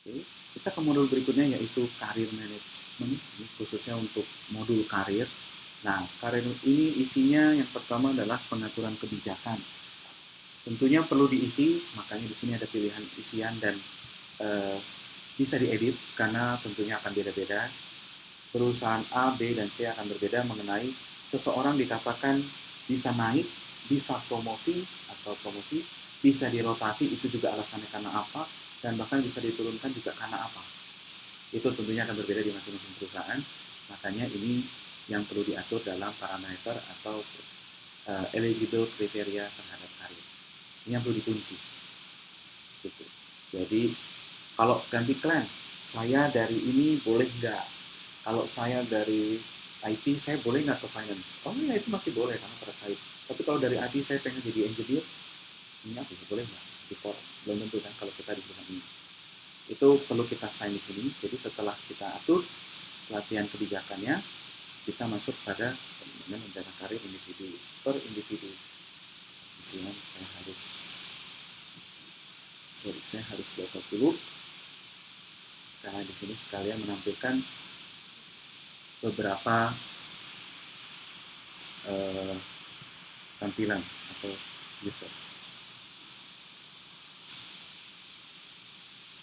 Oke, kita ke modul berikutnya yaitu karir management, ini khususnya untuk modul karir. Nah, karir ini isinya yang pertama adalah pengaturan kebijakan. Tentunya perlu diisi, makanya di sini ada pilihan isian dan eh, bisa diedit karena tentunya akan beda-beda. Perusahaan A, B, dan C akan berbeda mengenai seseorang dikatakan bisa naik, bisa promosi atau promosi, bisa dirotasi, itu juga alasannya karena apa, dan bahkan bisa diturunkan juga karena apa. Itu tentunya akan berbeda di masing-masing perusahaan, makanya ini yang perlu diatur dalam parameter atau eligible kriteria terhadap karir. Ini yang perlu dikunci. Gitu. Jadi kalau ganti klan, saya dari ini boleh nggak? Kalau saya dari IT, saya boleh nggak ke finance? Oh ya itu masih boleh karena terkait. Tapi kalau dari IT saya pengen jadi engineer, ini apa? Boleh nggak? Belum tentu kan kalau kita di perusahaan ini. Itu perlu kita sign di sini. Jadi setelah kita atur pelatihan kebijakannya, kita masuk pada menjaga karir individu per individu. Kemudian saya harus baca dulu karena di sini sekalian menampilkan beberapa eh, tampilan atau user.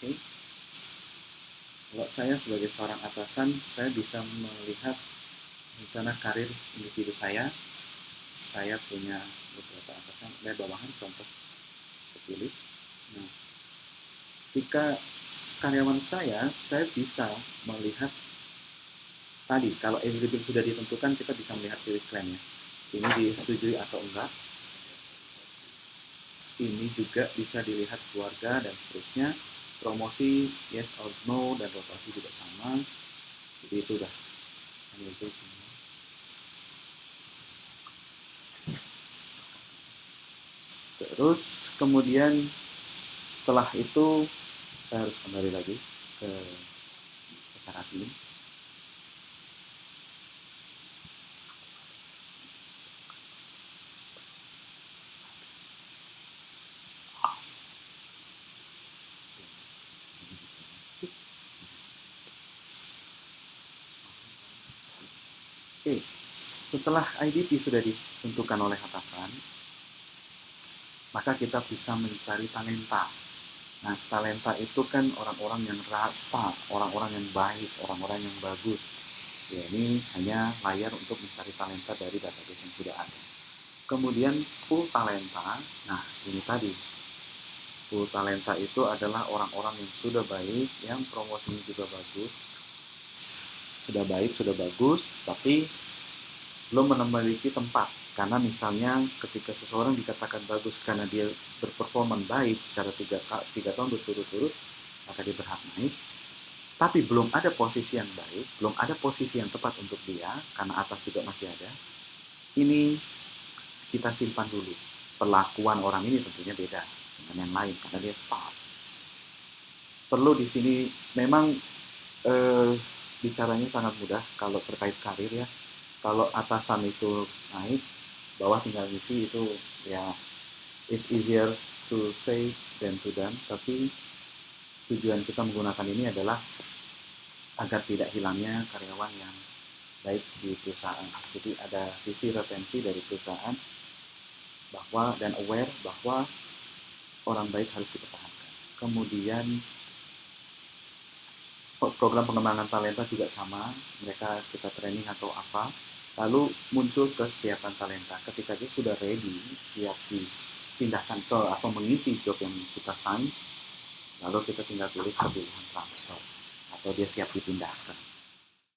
Oke. Kalau saya sebagai seorang atasan, saya bisa melihat rencana karir individu saya. Saya punya beberapa atasan, lihat bawahan contoh terpilih. Nah, ketika karyawan saya bisa melihat tadi kalau eligible sudah ditentukan, kita bisa melihat pilih klaimnya. Ini disetujui atau enggak. Ini juga bisa dilihat keluarga dan seterusnya. Promosi yes or no dan rotasi juga sama. Jadi itu udah itu semua. Terus kemudian setelah itu saya harus kembali lagi ke acara ini. Oke, setelah IDP sudah ditentukan oleh atasan, maka kita bisa mencari talenta. Nah, talenta itu kan orang-orang yang rasa, orang-orang yang baik, orang-orang yang bagus. Ya, ini hanya layar untuk mencari talenta dari database yang sudah ada. Kemudian pool talenta, nah ini tadi. Pool talenta itu adalah orang-orang yang sudah baik, yang promosinya juga bagus, sudah baik, sudah bagus, tapi belum memiliki tempat. Karena misalnya ketika seseorang dikatakan bagus karena dia berperforma baik secara 3 tahun berturut-turut, maka dia berhak naik. Tapi belum ada posisi yang baik, belum ada posisi yang tepat untuk dia, karena atas juga masih ada. Ini kita simpan dulu. Perlakuan orang ini tentunya beda dengan yang lain, karena dia staff. Perlu di sini memang eh, bicaranya sangat mudah kalau terkait karir ya. Kalau atasan itu naik, bawah tinggal ngisi itu ya it's easier to say than to done. Tapi tujuan kita menggunakan ini adalah agar tidak hilangnya karyawan yang baik di perusahaan. Jadi ada sisi retensi dari perusahaan bahwa dan aware bahwa orang baik harus dipertahankan. Kemudian program pengembangan talenta juga sama, mereka kita training atau apa, lalu muncul kesiapan talenta. Ketika dia sudah ready, siap dipindahkan ke atau mengisi job yang kita sign, lalu kita tinggal pilih ke pilihan transfer atau dia siap dipindahkan.